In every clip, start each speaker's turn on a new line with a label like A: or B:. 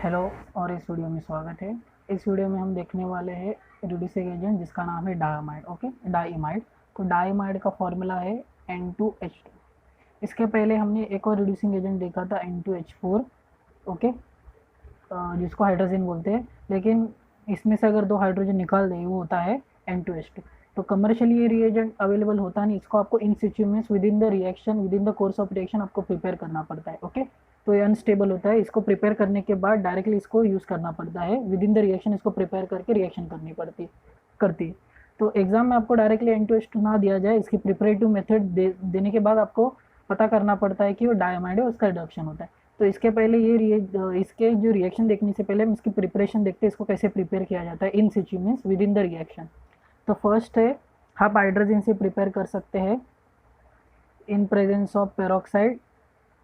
A: Hello और इस video में स्वागत है। इस वीडियो में हम देखने वाले हैं रिड्यूसिंग एजेंट जिसका नाम है डाइमाइड। ओके, डाइमाइड। तो डाइमाइड का फॉर्मूला है N2H2। इसके पहले हमने एक और रिड्यूसिंग एजेंट देखा था N2H4। ओके, जिसको हाइड्रोजन बोलते हैं, लेकिन इसमें से अगर दो हाइड्रोजन निकाल दें वो होता है N2H2। तो कमर्शियली ये रिएजेंट अवेलेबल होता नहीं, इसको आपको इन सिचु में with in the reaction, with in the course of reaction आपको प्रिपेयर करना पड़ता है। ओके, तो ये अनस्टेबल होता है, इसको प्रिपेयर करने के बाद डायरेक्टली इसको यूज़ करना पड़ता है, विद इन द रिएक्शन इसको प्रिपेयर करके रिएक्शन करती है। तो एग्जाम में आपको डायरेक्टली N2H2 ना दिया जाए, इसकी प्रिपरेटिव मेथड देने के बाद आपको पता करना पड़ता है कि वो डायमाइड है, उसका रिडक्शन होता है। तो इसके पहले इसके जो रिएक्शन देखने से पहले हम इसकी प्रिपरेशन देखते हैं, इसको कैसे प्रिपेयर किया जाता है in situ means with in the reaction. तो फर्स्ट है, आप हाइड्रोजन से प्रिपेयर कर सकते हैं इन प्रेजेंस ऑफ पेरोक्साइड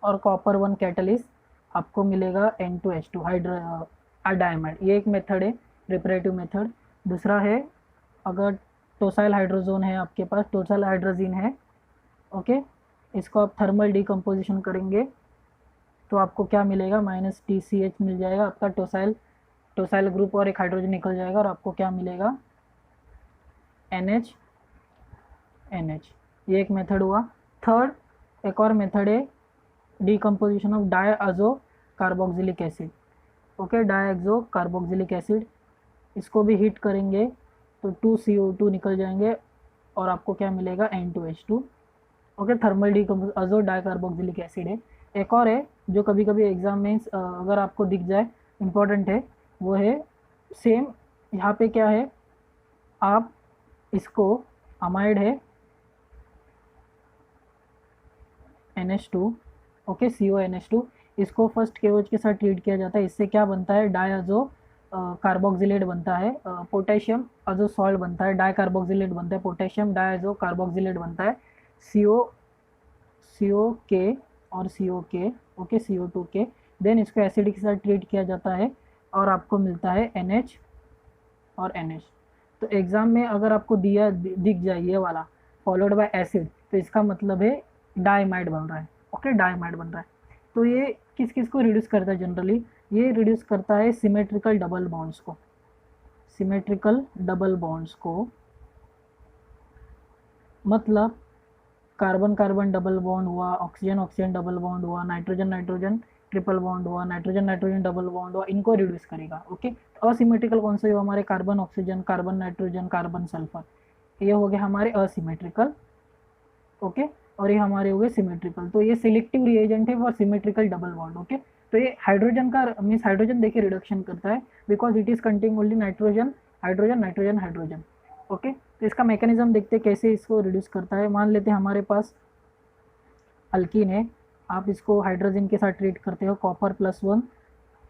A: और कॉपर 1 कैटलिस्ट, आपको मिलेगा N2H2 डायमाइड। ये एक मेथड है, प्रिपरेटिव मेथड। दूसरा है, अगर टोसाइल हाइड्रोजोन है आपके पास, टोसाइल हाइड्रोजीन है, ओके, इसको आप थर्मल डिकम्पोजिशन करेंगे तो आपको क्या मिलेगा, -TCH मिल जाएगा आपका टोसाइल ग्रुप, और एक हाइड्रोजन निकल जाएगा और आपको क्या मिलेगा, NH। ये एक मेथड हुआ। थर्ड, एक और मेथड है decomposition of diazo carboxylic acid. Okay, diazo carboxylic acid, इसको भी हीट करेंगे तो 2CO2 निकल जाएंगे और आपको क्या मिलेगा, N2H2। Okay, thermal decompose azo dicarboxylic acid है। एक और है जो कभी कभी एग्जाम में अगर आपको दिख जाए, इम्पॉर्टेंट है, वो है सेम। यहाँ पे क्या है, आप इसको अमाइड है NH2, ओके, CONH2, इसको फर्स्ट KOH के साथ ट्रीट किया जाता है। इससे क्या बनता है, डायआज़ो कार्बोक्सिलेट बनता है, पोटेशियम अजो सॉल्ट बनता है, डाइकार्बोक्सिलेट बनता है, पोटेशियम डायआज़ो कार्बोक्सिलेट बनता है, CO और COK, ओके, CO2K। देन इसको एसिड के साथ ट्रीट किया जाता है और आपको मिलता है NH और NH। तो एग्ज़ाम में अगर आपको दिख जाए ये वाला फॉलोड बाय एसिड, तो इसका मतलब है डाइमाइड बन रहा है। ओके, डाइमाइड बन रहा है। तो ये किस किस को रिड्यूस करता है जनरली, ये रिड्यूस करता है सिमेट्रिकल डबल बॉन्ड्स को। सिमेट्रिकल डबल बॉन्ड्स को मतलब कार्बन कार्बन डबल बॉन्ड हुआ, ऑक्सीजन ऑक्सीजन डबल बॉन्ड हुआ, नाइट्रोजन नाइट्रोजन ट्रिपल बॉन्ड हुआ, नाइट्रोजन नाइट्रोजन डबल बॉन्ड हुआ, इनको रिड्यूस करेगा। ओके, असिमेट्रिकल कौन से हुआ हमारे, carbon oxygen, carbon nitrogen, carbon sulphur, ये हो गए हमारे असिमेट्रिकल। ओके, और ये हमारे हो गए सिमेट्रिकल। तो ये सिलेक्टिव रिएजेंट है for symmetrical double bond. Okay, तो ये हाइड्रोजन का मीन्स हाइड्रोजन देखिए रिडक्शन करता है, because it is containing only nitrogen hydrogen nitrogen hydrogen. Okay, तो इसका मैकेनिज्म देखते हैं कैसे इसको रिड्यूस करता है। मान लेते हैं हमारे पास अल्कीन है, आप इसको हाइड्रोजन के साथ ट्रीट करते हो, कॉपर +1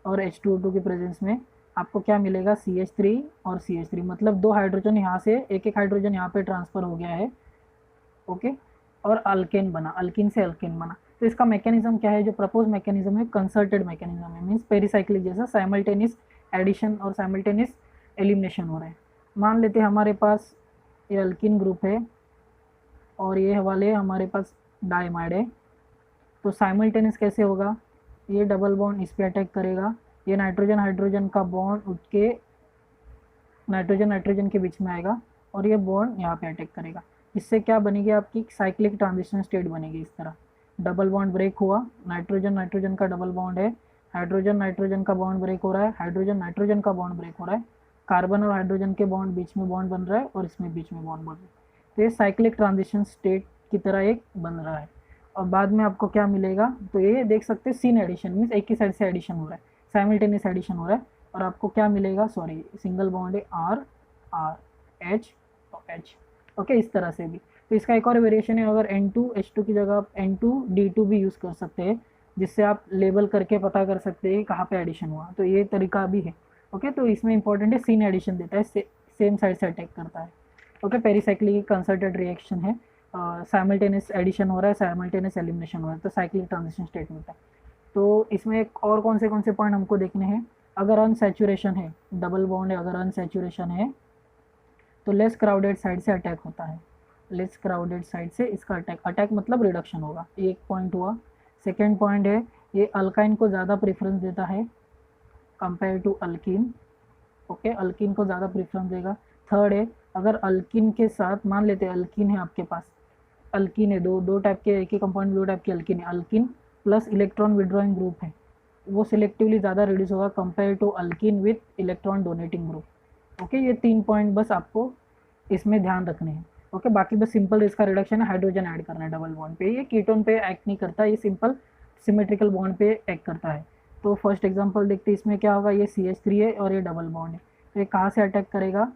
A: और H2O2 के प्रेजेंस में, आपको क्या मिलेगा, CH3 और CH3, मतलब दो हाइड्रोजन यहाँ से, एक हाइड्रोजन यहाँ पे ट्रांसफ़र हो गया है। ओके, और अल्केन बना, अल्किन से अल्केन बना। तो इसका मैकेनिज्म क्या है, जो प्रपोज मैकेनिज्म है कंसर्टेड मैकेनिज्म है, मीन्स पेरिसाइक्लिक जैसा साइमल्टेनियस एडिशन और साइमल्टेनियस एलिमिनेशन हो रहा है। मान लेते हैं हमारे पास ये अल्किन ग्रुप है और ये वाले हमारे पास डाइमाइड है, तो साइमल्टेनियस कैसे होगा, ये डबल बॉन्ड इस पर अटैक करेगा, ये नाइट्रोजन हाइड्रोजन का बॉन्ड उठ के नाइट्रोजन नाइट्रोजन के बीच में आएगा और ये बॉन्ड यहाँ पे अटैक करेगा। इससे क्या बनेगी, आपकी साइक्लिक ट्रांजिशन स्टेट बनेगी। इस तरह डबल बॉन्ड ब्रेक हुआ, नाइट्रोजन नाइट्रोजन का डबल बॉन्ड है, हाइड्रोजन नाइट्रोजन का बॉन्ड ब्रेक हो रहा है, हाइड्रोजन नाइट्रोजन का बॉन्ड ब्रेक हो रहा है, कार्बन और हाइड्रोजन के बॉन्ड बीच में बॉन्ड बन रहा है और इसमें बीच में बॉन्ड बन रहा है। तो ये साइक्लिक ट्रांजिशन स्टेट की तरह एक बन रहा है। और बाद में आपको क्या मिलेगा, तो ये देख सकते हैं सीन एडिशन, मीन्स एक ही साइड से एडिशन हो रहा है, साइमल्टेनियस एडिशन हो रहा है। और आपको क्या मिलेगा, सॉरी सिंगल बॉन्ड है R H। ओके, इस तरह से भी। तो इसका एक और वेरिएशन है, अगर N2H2 की जगह आप N2D2 भी यूज़ कर सकते हैं, जिससे आप लेबल करके पता कर सकते हैं कहाँ पे एडिशन हुआ। तो ये तरीका भी है। ओके, तो इसमें इंपॉर्टेंट है सीन एडिशन देता है, सेम साइड से अटैक करता है। ओके, पेरिसाइक्लिक कंसर्टेड रिएक्शन है, साइमल्टेनियस एडिशन हो रहा है, साइमल्टेनियस एलिमिनेशन हो रहा है, तो साइक्लिक ट्रांजिशन स्टेट मिलता है। तो इसमें एक और कौन से पॉइंट हमको देखने हैं, अगर अनसैचुरेशन है, डबल बॉन्ड है, अगर अनसैचुरेशन है तो लेस क्राउडेड साइड से अटैक होता है, लेस क्राउडेड साइड से इसका अटैक मतलब रिडक्शन होगा। ये एक पॉइंट हुआ। सेकेंड पॉइंट है, ये अल्काइन को ज़्यादा प्रेफरेंस देता है, compare to alkene. Okay, alkene को ज़्यादा प्रेफरेंस देगा। थर्ड है, अगर अल्कीन के साथ मान लेते हैं अल्कीन है आपके पास, अल्कीन है, दो टाइप के, एक ही कंपाउंड दो टाइप के अल्कीन है, alkene plus electron withdrawing group है, वो सिलेक्टिवली ज़्यादा रिड्यूस होगा compare to alkene with electron donating group. Okay, ये 3 पॉइंट बस आपको इसमें ध्यान रखने हैं। ओके, बाकी बस सिंपल इसका रिडक्शन है, हाइड्रोजन ऐड करना है डबल बॉन्ड पे, ये कीटोन पे एक्ट नहीं करता, ये सिंपल सिमेट्रिकल बॉन्ड पे एक्ट करता है। तो फर्स्ट एग्जांपल देखते हैं, इसमें क्या होगा, ये CH3 है और ये डबल बॉन्ड है, तो ये कहाँ से अटैक करेगा,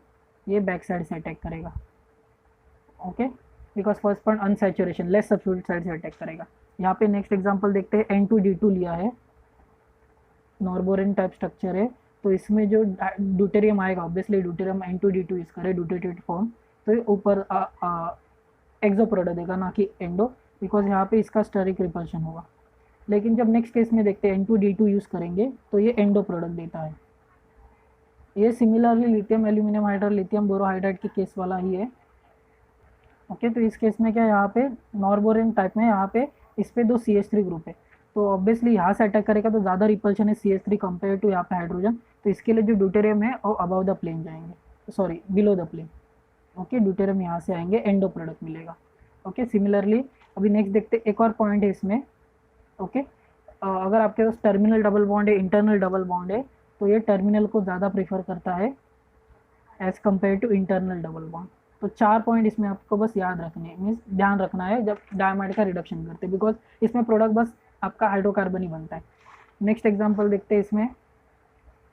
A: ये बैक साइड से अटैक करेगा। Okay, because first point unsaturation, less substitute side से अटैक करेगा। यहाँ पे नेक्स्ट एग्जांपल देखते हैं, N2D2 लिया है, नॉर्बोरिन टाइप स्ट्रक्चर है, तो इसमें जो ड्यूटेरियम आएगा, ऑब्वियसली ड्यूटेरियम N2D2 यूज करे, ड्यूटेटेड फॉर्म, तो ये ऊपर एक्सो प्रोडक्ट देगा, ना कि एंडो, बिकॉज यहाँ पे इसका स्टेरिक रिपल्शन होगा। लेकिन जब नेक्स्ट केस में देखते हैं N2D2 यूज़ करेंगे तो ये एंडो प्रोडक्ट देता है। ये similarly lithium aluminium hydride, lithium borohydride के केस वाला ही है। ओके, तो इस केस में क्या, यहाँ पे नॉर्बोरिन टाइप में यहाँ पे इस पे 2 CH3 ग्रुप है, तो ऑब्वियसली यहाँ से अटैक करेगा तो ज़्यादा रिपल्शन है CH3 कंपेयर टू यहाँ पे हाइड्रोजन, तो इसके लिए जो ड्यूटेरियम है वो अबव द प्लेन जाएंगे, sorry below the plane. Okay, deuterium यहाँ से आएंगे, एंडो प्रोडक्ट मिलेगा। ओके, सिमिलरली अभी नेक्स्ट देखते, एक और पॉइंट है इसमें। ओके, अगर आपके पास टर्मिनल डबल बॉन्ड है, इंटरनल डबल बॉन्ड है, तो ये टर्मिनल को ज़्यादा प्रेफर करता है as compare to internal double bond. तो 4 पॉइंट इसमें आपको बस याद रखने हैं, मीन्स ध्यान रखना है जब डायमाइड का रिडक्शन करते हैं, बिकॉज इसमें प्रोडक्ट बस आपका हाइड्रोकार्बन ही बनता है। नेक्स्ट एग्जाम्पल देखते हैं इसमें,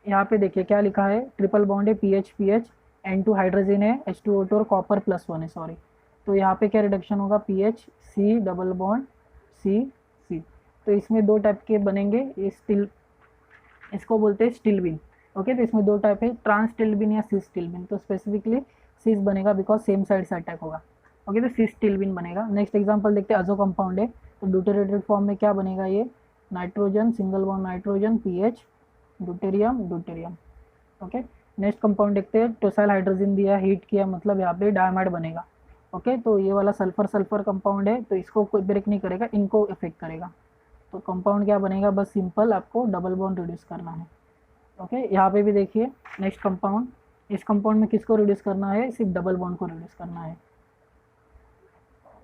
A: यहाँ पे देखिए क्या लिखा है, ट्रिपल बॉन्ड है, PH N2 हाइड्रोजन है, H2O2 और कॉपर +1 है, सॉरी, तो यहाँ पे क्या रिडक्शन होगा, PH C double bond C C, तो इसमें 2 टाइप के बनेंगे, ये स्टिल, इसको बोलते हैं स्टिल्बिन। ओके, तो इसमें 2 टाइप है, ट्रांस स्टिल्बिन या सिस स्टिल्बिन, तो स्पेसिफिकली सिस बनेगा बिकॉज सेम साइड से अटैक होगा। ओके, तो सिस स्टिल्बिन बनेगा। नेक्स्ट एग्जांपल देखते हैं, अजो कंपाउंड है, तो ड्यूटेरेटेड फॉर्म में क्या बनेगा, ये nitrogen single bond nitrogen PH deuterium. Okay, next compound देखते हैं, टोसाइल हाइड्रोजन दिया, हीट किया, मतलब यहाँ पे डायमाइड बनेगा। ओके, तो ये वाला सल्फर कंपाउंड है, तो इसको कोई ब्रेक नहीं करेगा, इनको इफेक्ट करेगा, तो कंपाउंड क्या बनेगा, बस सिंपल आपको डबल बॉन्ड रिड्यूस करना है। ओके, यहाँ पे भी देखिए नेक्स्ट कंपाउंड, इस कंपाउंड में किसको रिड्यूस करना है, सिर्फ डबल बॉन्ड को रिड्यूस करना है।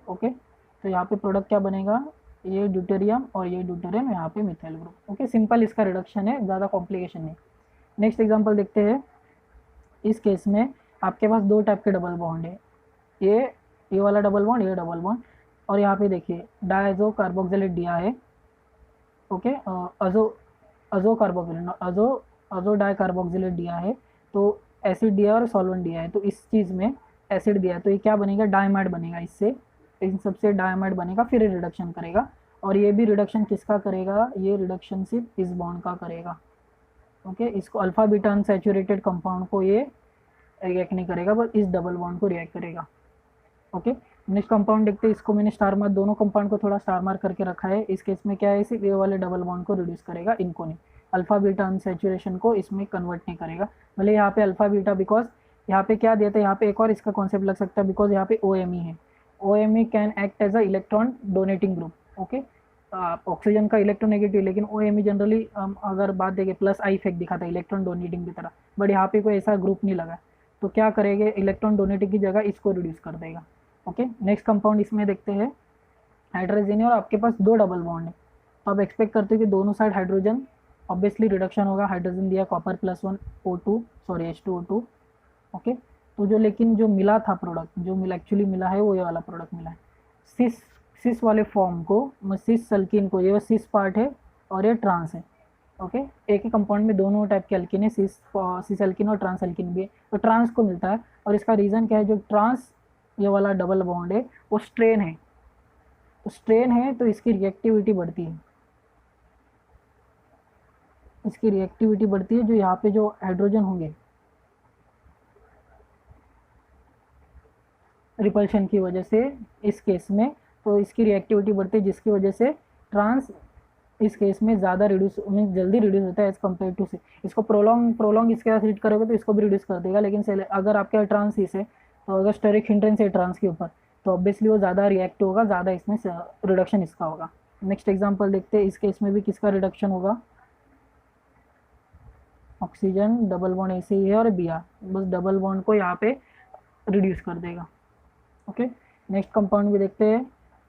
A: ओके, तो यहाँ पे प्रोडक्ट क्या बनेगा, ये ड्यूटेरियम और ये ड्यूटेरियम, यहाँ पे मिथाइल ग्रुप। ओके, सिंपल इसका रिडक्शन है, ज़्यादा कॉम्प्लिकेशन नहीं। नेक्स्ट एग्जांपल देखते हैं, इस केस में आपके पास 2 टाइप के डबल बॉन्ड है, ये वाला डबल बॉन्ड, ये डबल बॉन्ड, और यहाँ पे देखिए डायजो कार्बोक्सिलेट दिया है। ओके, अजो कार्बोक्सिलेट, अजो डाई कार्बोक्सिलेट दिया है, तो एसिड दिया है और सॉल्वेंट दिया है, तो इस चीज़ में एसिड दिया है, तो ये क्या बनेगा, डायमाइड बनेगा, इससे इन सबसे डायमाइड बनेगा, फिर ये रिडक्शन करेगा, और ये भी रिडक्शन किसका करेगा, ये रिडक्शन सिर्फ इस बॉन्ड का करेगा। ओके, इसको अल्फा बीटा अनसैचुरेटेड कंपाउंड को ये रिएक्ट नहीं करेगा, बस इस डबल बॉन्ड को रिएक्ट करेगा। ओके, नेक्स्ट कंपाउंड देखते हैं, इसको मैंने स्टार मार्क, दोनों कंपाउंड को थोड़ा स्टार मार्क करके रखा है, इस केस में क्या है, सिर्फ ये वाले डबल बॉन्ड को रिड्यूस करेगा, इनको नहीं, अल्फा बीटा अनसैचुरेशन को इसमें कन्वर्ट नहीं करेगा। भले यहाँ पे अल्फा बीटा, बिकॉज यहाँ पे क्या दिया था, यहाँ पे एक और इसका कॉन्सेप्ट लग सकता है, बिकॉज यहाँ पे OMe है, OMe can act as a electron donating group. Okay, oxygen का इलेक्ट्रोनेगेटिव, लेकिन OMe जनरली अगर बात देखें +I इफेक्ट दिखाता है इलेक्ट्रॉन डोनेटिंग की तरह, बट यहाँ पे कोई ऐसा ग्रुप नहीं लगा, तो क्या करेंगे, इलेक्ट्रॉन डोनेटिंग की जगह इसको रिड्यूस कर देगा। ओके, नेक्स्ट कंपाउंड इसमें देखते हैं, हाइड्रोजन है और आपके पास 2 डबल बॉन्ड है, तो आप एक्सपेक्ट करते हो कि दोनों साइड हाइड्रोजन, ऑब्वियसली रिडक्शन होगा, हाइड्रोजन दिया copper +1 O2, sorry H2O2। Okay, तो जो लेकिन जो मिला था प्रोडक्ट, जो मिला एक्चुअली मिला है, वो ये वाला प्रोडक्ट मिला है, सिस वाले फॉर्म को, सिस अल्किन को, ये सिस पार्ट है और ये ट्रांस है। ओके, एक ही कंपाउंड में दोनों टाइप के अल्किन है, सिस अल्किन और ट्रांस अल्किन भी है, तो ट्रांस को मिलता है, और इसका रीज़न क्या है, जो ट्रांस ये वाला डबल बॉन्ड है वो स्ट्रेन है, तो स्ट्रेन है तो इसकी रिएक्टिविटी बढ़ती है, इसकी रिएक्टिविटी बढ़ती है, जो यहाँ पे जो हाइड्रोजन होंगे रिपल्शन की वजह से इस केस में, तो इसकी रिएक्टिविटी बढ़ती है, जिसकी वजह से ट्रांस इस केस में ज़्यादा रिड्यूस, मीन्स जल्दी रिड्यूस होता है एज कम्पेयर टू से। इसको प्रोलॉन्ग इसके साथ रीड करोगे तो इसको भी रिड्यूस कर देगा, लेकिन अगर आपके ट्रांस इस है, तो अगर स्टेरिक हिंड्रेंस है ट्रांस के ऊपर, तो ऑब्वियसली वो ज़्यादा रिएक्ट होगा, ज़्यादा इसमें रिडक्शन इसका होगा। नेक्स्ट एग्जाम्पल देखते हैं, इस केस में भी किसका रिडक्शन होगा, ऑक्सीजन डबल बॉन्ड ऐसे ही है और Br, बस डबल बॉन्ड को यहाँ पे रिड्यूस कर देगा। ओके, नेक्स्ट कंपाउंड भी देखते हैं।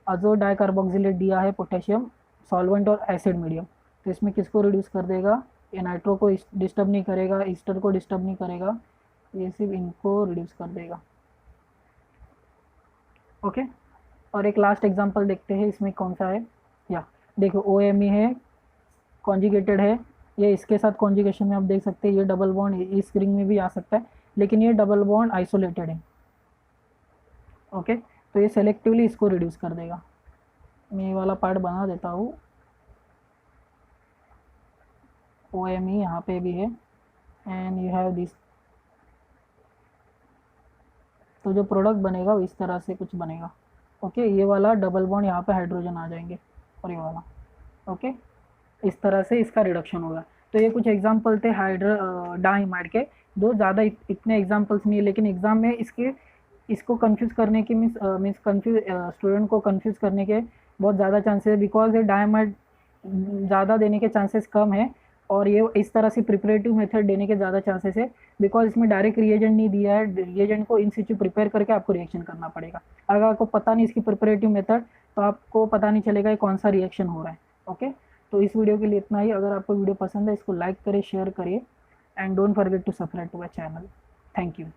A: अजो डाइकार्बोक्सिलेट दिया है पोटेशियम, सॉल्वेंट और एसिड मीडियम, तो इसमें किसको रिड्यूस कर देगा? ये नाइट्रो को डिस्टर्ब नहीं करेगा, ईस्टर को डिस्टर्ब नहीं करेगा, ये सिर्फ इनको रिड्यूस कर देगा। ओके, और एक लास्ट एग्जांपल देखते हैं, इसमें कौन सा है। या देखो OMe है, कॉन्जुगेटेड है, ये इसके साथ कॉन्जुगेशन में आप देख सकते हैं ये डबल बॉन्ड इस रिंग में भी आ सकता है, लेकिन ये डबल बॉन्ड आइसोलेटेड है। ओके, तो ये सेलेक्टिवली इसको रिड्यूस कर देगा। मैं ये वाला पार्ट बना देता हूँ। OMe यहाँ पे भी है एंड यू हैव दिस, तो जो प्रोडक्ट बनेगा वो इस तरह से कुछ बनेगा। ओके, ये वाला डबल बॉन्ड यहाँ पे हाइड्रोजन आ जाएंगे और ये वाला। ओके, इस तरह से इसका रिडक्शन होगा। तो ये कुछ एग्जाम्पल थे डाइमाइड के, जो ज़्यादा इतने एग्जाम्पल्स नहीं है, लेकिन एग्जाम में इसको कंफ्यूज करने की मीन्स स्टूडेंट को कंफ्यूज करने के बहुत ज़्यादा चांसेस है, बिकॉज ये डाइमाइड ज़्यादा देने के चांसेस कम है, और ये इस तरह से प्रिपरेटिव मेथड देने के ज़्यादा चांसेस है, बिकॉज इसमें डायरेक्ट रिएजेंट नहीं दिया है, रिएजेंट को इन सिचु प्रिपेयर करके आपको रिएक्शन करना पड़ेगा। अगर आपको पता नहीं इसकी प्रिपरेटिव मेथड, तो आपको पता नहीं चलेगा कि कौन सा रिएक्शन हो रहा है। ओके, तो इस वीडियो के लिए इतना ही। अगर आपको वीडियो पसंद है इसको लाइक करें, शेयर करिए and don't forget to subscribe to my channel. Thank you.